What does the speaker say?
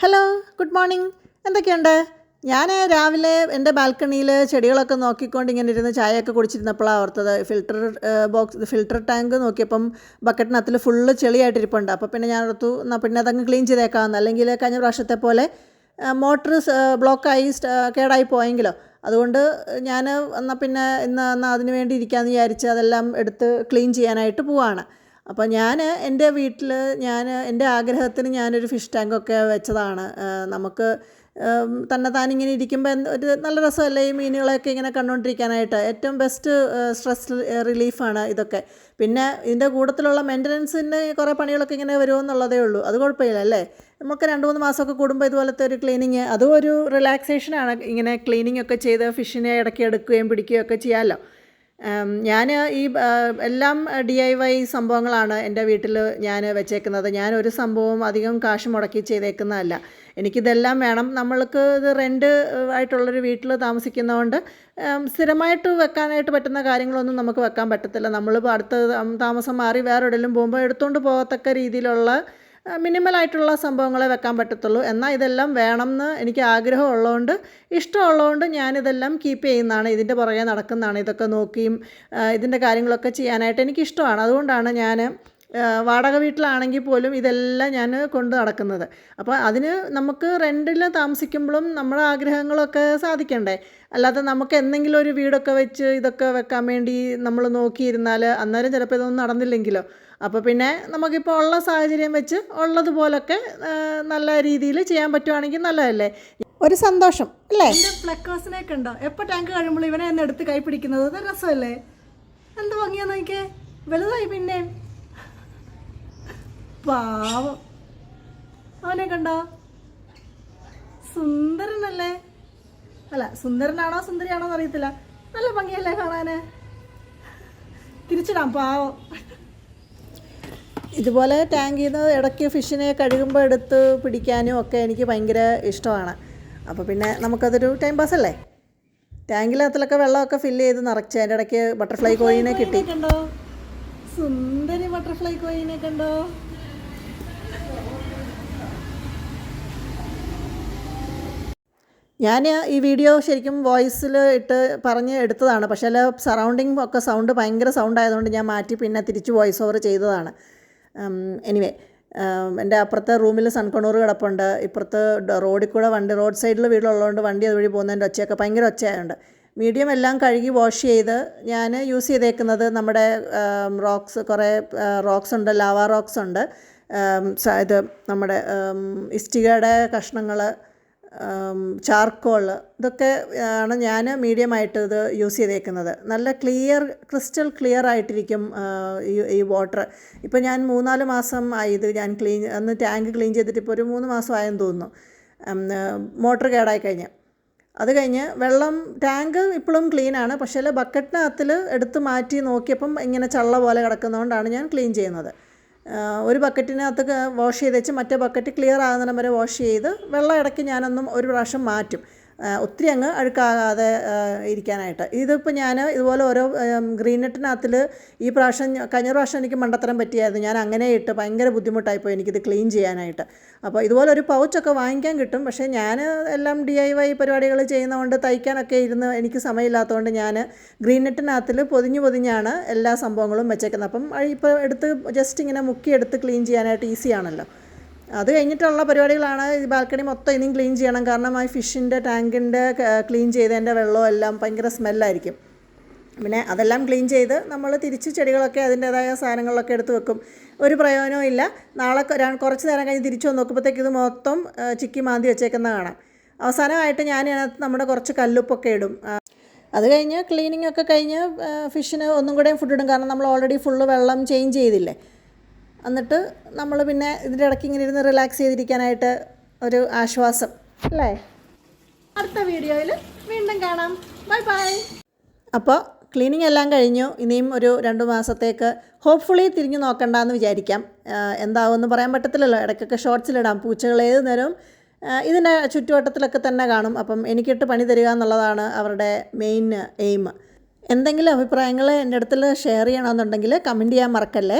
Hello, good morning. എന്തൊക്കെയുണ്ട്? ഞാൻ രാവിലെ എൻ്റെ ബാൽക്കണിയിൽ ചെടികളൊക്കെ നോക്കിക്കൊണ്ട് ഇങ്ങനെ ഇരുന്ന് ചായയൊക്കെ കുടിച്ചിരുന്നപ്പോഴാണ് ഓർത്തത് ഫിൽറ്റർ ടാങ്ക് നോക്കിയപ്പം ബക്കറ്റിനകത്തിൽ ഫുള്ള് ചെളിയായിട്ടിരിപ്പുണ്ട്. അപ്പോൾ പിന്നെ ഞാൻ ഓർത്തു എന്നാൽ പിന്നെ അതങ്ങ് ക്ലീൻ ചെയ്തേക്കാമെന്ന്. അല്ലെങ്കിൽ കഴിഞ്ഞ പ്രാവശ്യത്തെ പോലെ മോട്ടർ ബ്ലോക്കായി കേടായി പോയെങ്കിലോ. അതുകൊണ്ട് ഞാൻ എന്നാൽ പിന്നെ എന്നാൽ അതിന് വേണ്ടി ഇരിക്കാമെന്ന് വിചാരിച്ച് അതെല്ലാം എടുത്ത് ക്ലീൻ ചെയ്യാനായിട്ട് പോവാണ്. അപ്പോൾ ഞാൻ എൻ്റെ വീട്ടിൽ എൻ്റെ ആഗ്രഹത്തിന് ഞാനൊരു ഫിഷ് ടാങ്കൊക്കെ വെച്ചതാണ്. നമുക്ക് തന്നെത്താനിങ്ങനെ ഇരിക്കുമ്പോൾ ഒരു നല്ല രസമല്ലേ ഈ മീനുകളെയൊക്കെ ഇങ്ങനെ കണ്ടുകൊണ്ടിരിക്കാനായിട്ട്. ഏറ്റവും ബെസ്റ്റ് സ്ട്രെസ് റിലീഫാണ് ഇതൊക്കെ. പിന്നെ ഇതിൻ്റെ കൂട്ടത്തിലുള്ള മെയിൻ്റനൻസിൻ്റെ കുറേ പണികളൊക്കെ ഇങ്ങനെ വരുമെന്നുള്ളതേ ഉള്ളൂ. അത് കുഴപ്പമില്ല അല്ലേ. നമുക്ക് 2-3 മാസമൊക്കെ കൂടുമ്പോൾ ഇതുപോലത്തെ ഒരു ക്ലീനിങ്, അതും ഒരു റിലാക്സേഷനാണ്. ഇങ്ങനെ ക്ലീനിങ് ഒക്കെ ചെയ്ത് ഫിഷിനെ ഇടയ്ക്ക് എടുക്കുകയും പിടിക്കുകയും ഒക്കെ ചെയ്യാമല്ലോ. ഞാൻ ഈ എല്ലാം DIY സംഭവങ്ങളാണ് എൻ്റെ വീട്ടിൽ ഞാൻ വെച്ചേക്കുന്നത്. ഞാനൊരു സംഭവം അധികം കാശ് മുടക്കി ചെയ്തേക്കുന്നതല്ല. എനിക്കിതെല്ലാം വേണം. നമ്മൾക്ക് ഇത് റെൻ്റ് ആയിട്ടുള്ളൊരു വീട്ടിൽ താമസിക്കുന്നതുകൊണ്ട് സ്ഥിരമായിട്ട് വെക്കാനായിട്ട് പറ്റുന്ന കാര്യങ്ങളൊന്നും നമുക്ക് വെക്കാൻ പറ്റത്തില്ല. നമ്മളിപ്പോൾ അടുത്ത താമസം മാറി വേറെ എവിടെയെങ്കിലും പോകുമ്പോൾ എടുത്തുകൊണ്ട് പോകത്തക്ക രീതിയിലുള്ള മിനിമലായിട്ടുള്ള സംഭവങ്ങളെ വെക്കാൻ പറ്റത്തുള്ളൂ. എന്നാൽ ഇതെല്ലാം വേണമെന്ന് എനിക്ക് ആഗ്രഹമുള്ളതുകൊണ്ട്, ഇഷ്ടമുള്ളതുകൊണ്ട് ഞാനിതെല്ലാം കീപ്പ് ചെയ്യുന്നതാണ്. ഇതിൻ്റെ പുറകെ നടക്കുന്നതാണ്. ഇതൊക്കെ നോക്കിയും ഇതിൻ്റെ കാര്യങ്ങളൊക്കെ ചെയ്യാനായിട്ട് എനിക്കിഷ്ടമാണ്. അതുകൊണ്ടാണ് ഞാൻ വാടക വീട്ടിലാണെങ്കിൽ പോലും ഇതെല്ലാം ഞാൻ കൊണ്ട് നടക്കുന്നത്. അപ്പോൾ അതിന് നമുക്ക് റെൻറ്റിൽ താമസിക്കുമ്പോഴും നമ്മുടെ ആഗ്രഹങ്ങളൊക്കെ സാധിക്കണ്ടേ. അല്ലാതെ നമുക്ക് എന്തെങ്കിലും ഒരു വീടൊക്കെ വെച്ച് ഇതൊക്കെ വെക്കാൻ വേണ്ടി നമ്മൾ നോക്കിയിരുന്നാൽ അന്നേരം ചിലപ്പോൾ ഇതൊന്നും നടന്നില്ലെങ്കിലോ. അപ്പോൾ പിന്നെ നമുക്കിപ്പോൾ ഉള്ള സാഹചര്യം വെച്ച് ഉള്ളതുപോലൊക്കെ നല്ല രീതിയിൽ ചെയ്യാൻ പറ്റുവാണെങ്കിൽ നല്ലതല്ലേ, ഒരു സന്തോഷം അല്ലേ. എൻ്റെ ഫ്ലക്കേഴ്സിനെ കണ്ടോ, എപ്പോൾ ടാങ്ക് കഴിയുമ്പോൾ ഇവനെ എന്നെ എടുത്ത് കൈ പിടിക്കുന്നത്. അത് രസമല്ലേ, എന്ത് ഭംഗിയാന്ന് നോക്കിയേ. വലുതായി പിന്നെ പാവം, അവനെ കണ്ടോ, സുന്ദരനല്ലേ. അല്ല, സുന്ദരനാണോ സുന്ദരിയാണോ എന്നറിയത്തില്ല. നല്ല ഭംഗിയല്ലേ കാണാന്. തിരിച്ചിടാം പാവം. ഇതുപോലെ ടാങ്കിൽ നിന്ന് ഇടയ്ക്ക് ഫിഷിനെ കഴുകുമ്പോൾ എടുത്ത് പിടിക്കാനും ഒക്കെ എനിക്ക് ഭയങ്കര ഇഷ്ടമാണ്. അപ്പോൾ പിന്നെ നമുക്കതൊരു ടൈം പാസ് അല്ലേ. ടാങ്കിനകത്തിലൊക്കെ വെള്ളമൊക്കെ ഫില്ല് ചെയ്ത് നിറച്ച് അതിൻ്റെ ഇടയ്ക്ക് ബട്ടർഫ്ലൈ കോയിനെ കിട്ടി. കണ്ടോ, സുന്ദരി ബട്ടർഫ്ലൈ കോയിനെ കണ്ടോ. ഞാൻ ഈ വീഡിയോ ശരിക്കും വോയിസിൽ ഇട്ട് പറഞ്ഞ് എടുത്തതാണ്. പക്ഷേ സറൗണ്ടിങ് ഒക്കെ സൗണ്ട് ഭയങ്കര സൗണ്ട് ആയതുകൊണ്ട് ഞാൻ മാറ്റി പിന്നെ തിരിച്ച് വോയിസ് ഓവർ ചെയ്തതാണ്. എനിവേ, എൻ്റെ അപ്പുറത്തെ റൂമിൽ സൺകണൂർ കിടപ്പുണ്ട്. ഇപ്പുറത്ത് റോഡിൽ കൂടെ റോഡ് സൈഡിൽ വീടുള്ളതുകൊണ്ട് വണ്ടി അതുവഴി പോകുന്നതിൻ്റെ ഒച്ചയൊക്കെ ഭയങ്കര ഒച്ചയായുണ്ട്. മീഡിയം എല്ലാം കഴുകി വാഷ് ചെയ്ത് ഞാൻ യൂസ് ചെയ്തേക്കുന്നത് നമ്മുടെ കുറേ റോക്സ് ഉണ്ട്, ലാവ റോക്സ് ഉണ്ട്, ഇത് നമ്മുടെ ഇഷ്ടികയുടെ കഷ്ണങ്ങൾ, ചാർക്കോൾ, ഇതൊക്കെ ആണ് ഞാൻ മീഡിയമായിട്ട് ഇത് യൂസ് ചെയ്തേക്കുന്നത്. നല്ല ക്രിസ്റ്റൽ ക്ലിയർ ആയിട്ടിരിക്കും ഈ വാട്ടർ. ഇപ്പോൾ ഞാൻ 3-4 മാസം ആയി ഇത് ഞാൻ ടാങ്ക് ക്ലീൻ ചെയ്തിട്ട് ഇപ്പോൾ ഒരു 3 മാസം ആയെന്ന് തോന്നുന്നു. മോട്ടർ കേടായി കഴിഞ്ഞ് അത് കഴിഞ്ഞ് ടാങ്ക് ഇപ്പോഴും ക്ലീനാണ്. പക്ഷേ ബക്കറ്റിനകത്തിൽ എടുത്ത് മാറ്റി നോക്കിയപ്പം ഇങ്ങനെ ചള്ള പോലെ കിടക്കുന്നതുകൊണ്ടാണ് ഞാൻ ക്ലീൻ ചെയ്യുന്നത്. ഒരു ബക്കറ്റിനകത്ത് വാഷ് ചെയ്ത് വെച്ച് മറ്റേ ബക്കറ്റ് ക്ലിയർ ആകുന്നിടം വരെ വാഷ് ചെയ്ത് വെള്ളം ഇടയ്ക്ക് ഞാനൊന്നും ഒരു പ്രാവശ്യം മാറ്റും, ഒത്തിരി അങ്ങ് അഴുക്കാകാതെ ഇരിക്കാനായിട്ട്. ഇതിപ്പോൾ ഞാൻ ഇതുപോലെ ഓരോ ഗ്രീൻ നെറ്റിനകത്തിൽ കഴിഞ്ഞ പ്രാവശ്യം എനിക്ക് മണ്ടത്തരം പറ്റിയായിരുന്നു. ഞാൻ അങ്ങനെ ഇട്ട് ഭയങ്കര ബുദ്ധിമുട്ടായിപ്പോയി എനിക്കിത് ക്ലീൻ ചെയ്യാനായിട്ട്. അപ്പോൾ ഇതുപോലെ ഒരു പൗച്ചൊക്കെ വാങ്ങിക്കാൻ കിട്ടും. പക്ഷേ ഞാൻ എല്ലാം DIY പരിപാടികൾ ചെയ്യുന്നതുകൊണ്ട് തയ്ക്കാനൊക്കെ ഇരുന്ന് എനിക്ക് സമയമില്ലാത്തതുകൊണ്ട് ഞാൻ ഗ്രീൻ നെറ്റിനകത്തിൽ പൊതിഞ്ഞാണ് എല്ലാ സംഭവങ്ങളും വെച്ചേക്കുന്നത്. അപ്പം ഇപ്പോൾ എടുത്ത് ജസ്റ്റ് ഇങ്ങനെ മുക്കിയെടുത്ത് ക്ലീൻ ചെയ്യാനായിട്ട് ഈസിയാണല്ലോ. അത് കഴിഞ്ഞിട്ടുള്ള പരിപാടികളാണ്. ഈ ബാൽക്കണി മൊത്തം ഇനിയും ക്ലീൻ ചെയ്യണം. കാരണം ആ ഫിഷിൻ്റെ ടാങ്കിൻ്റെ ക്ലീൻ ചെയ്തതിൻ്റെ വെള്ളവും എല്ലാം ഭയങ്കര സ്മെല്ലായിരിക്കും. പിന്നെ അതെല്ലാം ക്ലീൻ ചെയ്ത് നമ്മൾ തിരിച്ച് ചെടികളൊക്കെ അതിൻ്റേതായ സാധനങ്ങളൊക്കെ എടുത്ത് വെക്കും. ഒരു പ്രയോജനവും ഇല്ല. നാളെ കുറച്ച് നേരം കഴിഞ്ഞ് തിരിച്ചു വന്ന് നോക്കുമ്പോഴത്തേക്ക് ഇത് മൊത്തം ചിക്കി മാന്തി വെച്ചേക്കുന്ന കാണാം. അവസാനമായിട്ട് ഞാൻ അതിനകത്ത് നമ്മുടെ കുറച്ച് കല്ലുപ്പൊക്കെ ഇടും. അത് കഴിഞ്ഞ് ക്ലീനിങ് ഒക്കെ കഴിഞ്ഞ് ഫിഷിന് ഒന്നും കൂടെയും ഫുഡ് ഇടും. കാരണം നമ്മൾ ഓൾറെഡി ഫുള്ള് വെള്ളം ചേഞ്ച് ചെയ്തില്ലേ. എന്നിട്ട് നമ്മൾ പിന്നെ ഇതിൻ്റെ ഇടയ്ക്ക് ഇങ്ങനെ ഇരുന്ന് റിലാക്സ് ചെയ്തിരിക്കാനായിട്ട് ഒരു ആശ്വാസം അല്ലേ. അടുത്ത വീഡിയോയിൽ വീണ്ടും കാണാം. Bye bye. അപ്പോൾ ക്ലീനിങ് എല്ലാം കഴിഞ്ഞു. ഇനിയും ഒരു 2 മാസത്തേക്ക് ഹോപ്പ്ഫുള്ളി തിരിഞ്ഞു നോക്കണ്ടെന്ന് വിചാരിക്കാം. എന്താവുമെന്ന് പറയാൻ പറ്റത്തില്ലല്ലോ. ഇടയ്ക്കൊക്കെ ഷോർട്സിലിടാം. പൂച്ചകൾ ഏത് നേരവും ഇതിൻ്റെ ചുറ്റുവട്ടത്തിലൊക്കെ തന്നെ കാണും. അപ്പം എനിക്കിട്ട് പണി തരിക എന്നുള്ളതാണ് അവരുടെ മെയിൻ എയിം. എന്തെങ്കിലും അഭിപ്രായങ്ങൾ എൻ്റെ അടുത്തിൽ ഷെയർ ചെയ്യണമെന്നുണ്ടെങ്കിൽ കമൻറ്റ് ചെയ്യാൻ മറക്കല്ലേ.